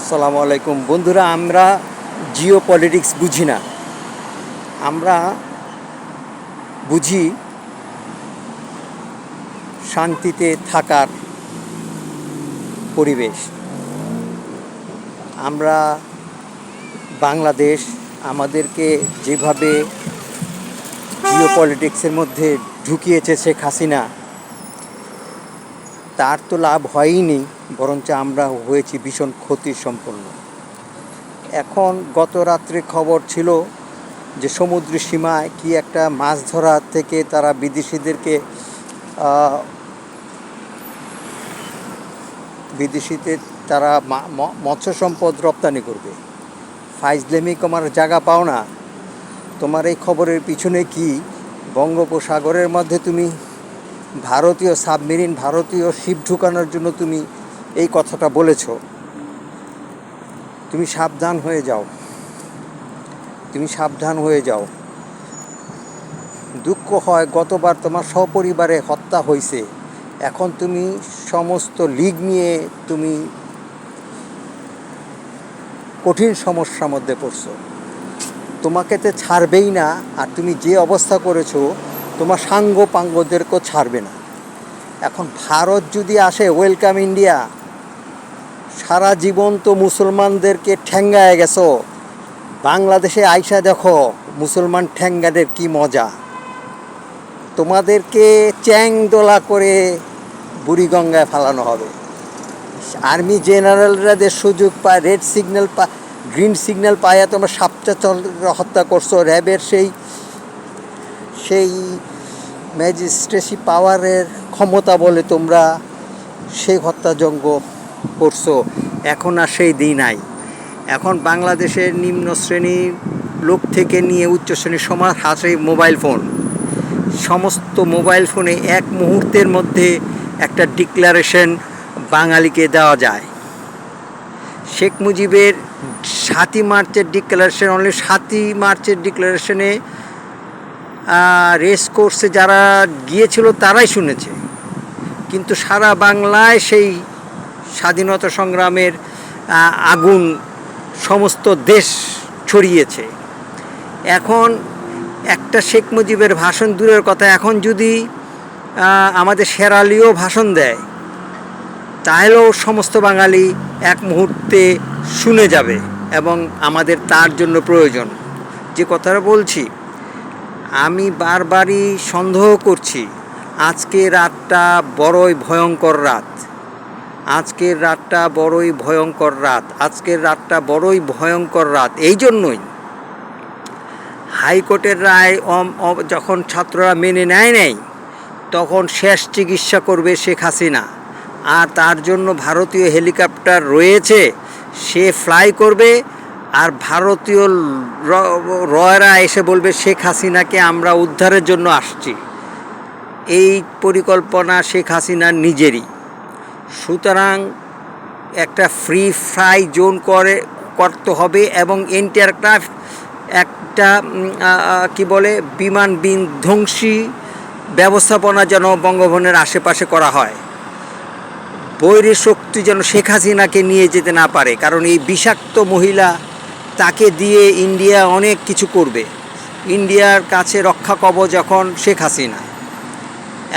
আসসালামু আলাইকুম বন্ধুরা। আমরা জিও পলিটিক্স বুঝি না। আমরা বুঝি শান্তিতে থাকার পরিবেশ। আমরা বাংলাদেশ আমাদেরকে যেভাবে জিও পলিটিক্সের মধ্যে ঢুকিয়েছে শেখ হাসিনা, তার তো লাভ হয়নি, বরঞ্চ আমরা হয়েছি ভীষণ ক্ষতি সম্পন্ন। এখন গত রাত্রে খবর ছিল যে সমুদ্র সীমায় কি একটা মাছ ধরা থেকে তারা বিদেশিদের তারা মৎস্য সম্পদ রপ্তানি করবে। ফাইজলেমি কমার জায়গা পাও না। তোমার এই খবরের পিছনে কি বঙ্গোপসাগরের মধ্যে তুমি ভারতীয় সাবমেরিন, ভারতীয় শিপ ঢুকানোর জন্য তুমি এই কথাটা বলেছ? তুমি সাবধান হয়ে যাও, তুমি সাবধান হয়ে যাও। দুঃখ হয় গতবার তোমার সপরিবারে হত্যা হয়েছে, এখন তুমি সমস্ত লীগ নিয়ে তুমি কঠিন সমস্যার মধ্যে পড়ছো। তোমাকে তো ছাড়বেই না, আর তুমি যে অবস্থা করেছো তোমার সাঙ্গ পাঙ্গদেরকেও ছাড়বে না। এখন ভারত যদি আসে, ওয়েলকাম ইন্ডিয়া। সারা জীবন তো মুসলমানদেরকে ঠ্যাঙ্গায় গেছো, বাংলাদেশে আইসা দেখো মুসলমান ঠ্যাঙ্গাদের কি মজা। তোমাদেরকে চ্যাং দোলা করে বুড়িগঙ্গায় ফালানো হবে। আর্মি জেনারেলরা যে সুযোগ পায়, রেড সিগন্যাল পায়, গ্রিন সিগন্যাল পায়, তোমরা সাপটা হত্যা করছো। র্যাবের সেই ম্যাজিস্ট্রেসি পাওয়ারের ক্ষমতা বলে তোমরা সেই হত্যাযজ্ঞ করছো। এখন আর সেই দিন নাই। এখন বাংলাদেশের নিম্ন শ্রেণীর লোক থেকে নিয়ে উচ্চ শ্রেণীর সমাজ হাতে মোবাইল ফোন। সমস্ত মোবাইল ফোনে এক মুহূর্তের মধ্যে একটা ডিক্লারেশন বাঙালিকে দেওয়া যায়। শেখ মুজিবের 7ই মার্চের ডিক্লারেশন, অনলি 7ই মার্চের ডিক্লারেশনে রেস কোর্সে যারা গিয়েছিল তারাই শুনেছে, কিন্তু সারা বাংলায় সেই স্বাধীনতা সংগ্রামের আগুন সমস্ত দেশ ছড়িয়েছে। এখন একটা শেখ মুজিবের ভাষণ দূরের কথা, এখন যদি আমাদের শের আলীও ভাষণ দেয় তাহলেও সমস্ত বাঙালি এক মুহূর্তে শুনে যাবে, এবং আমাদের তার জন্য প্রয়োজন। যে কথাটা বলছি, আমি বারবারই সন্দেহ করছি আজকের রাতটা বড়ই ভয়ঙ্কর রাত। আজকের রাতটা বড়ই ভয়ঙ্কর রাত। আজকের রাতটা বড়ই ভয়ঙ্কর রাত এই জন্যই, হাইকোর্টের রায় যখন ছাত্ররা মেনে নেয় তখন শেষ চিকিৎসা করবে শেখ হাসিনা, আর তার জন্য ভারতীয় হেলিকপ্টার রয়েছে, সে ফ্লাই করবে। আর ভারতীয় রয়রা এসে বলবে শেখ হাসিনাকে আমরা উদ্ধারের জন্য আসছি। এই পরিকল্পনা শেখ হাসিনার নিজেরই। সুতরাং একটা ফ্রি ফ্লাই জোন করতে হবে, এবং এয়ারক্রাফট একটা বিমান বিধ্বংসী ব্যবস্থাপনা যেন বঙ্গভবনের আশেপাশে করা হয়। বৈরী শক্তি যেন শেখ হাসিনাকে নিয়ে যেতে না পারে, কারণ এই বিষাক্ত মহিলা, তাকে দিয়ে ইন্ডিয়া অনেক কিছু করবে। ইন্ডিয়ার কাছে রক্ষা কবচ এখন শেখ হাসিনা।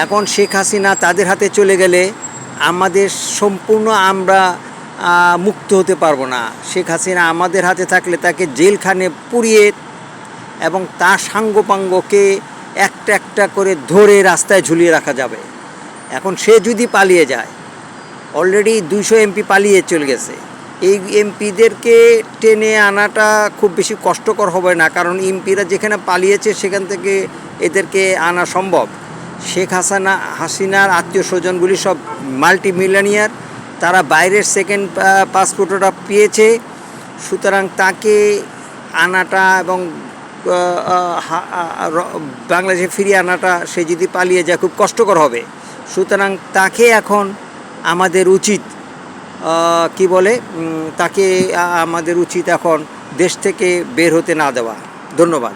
এখন শেখ হাসিনা তাদের হাতে চলে গেলে আমাদের সম্পূর্ণ আমরা মুক্ত হতে পারবো না। শেখ হাসিনা আমাদের হাতে থাকলে তাকে জেলখানে পুড়িয়ে এবং তার সাঙ্গপাঙ্গকে একটা একটা করে ধরে রাস্তায় ঝুলিয়ে রাখা যাবে। এখন সে যদি পালিয়ে যায়, অলরেডি 200 এমপি পালিয়ে চলে গেছে, এই এমপিদেরকে টেনে আনাটা খুব বেশি কষ্টকর হবে না, কারণ এমপিরা যেখানে পালিয়েছে সেখান থেকে এদেরকে আনা সম্ভব। শেখ হাসিনার আত্মীয় স্বজনগুলি সব মাল্টিমিলিয়নিয়ার, তারা বাইরের সেকেন্ড পাসপোর্টটা পেয়েছে। সুতরাং তাকে আনাটা এবং বাংলাদেশে ফিরিয়ে আনাটা, সে যদি পালিয়ে যায় খুব কষ্টকর হবে। সুতরাং তাকে এখন আমাদের উচিত তাকে আমাদের উচিত এখন দেশ থেকে বের হতে না দেওয়া। ধন্যবাদ।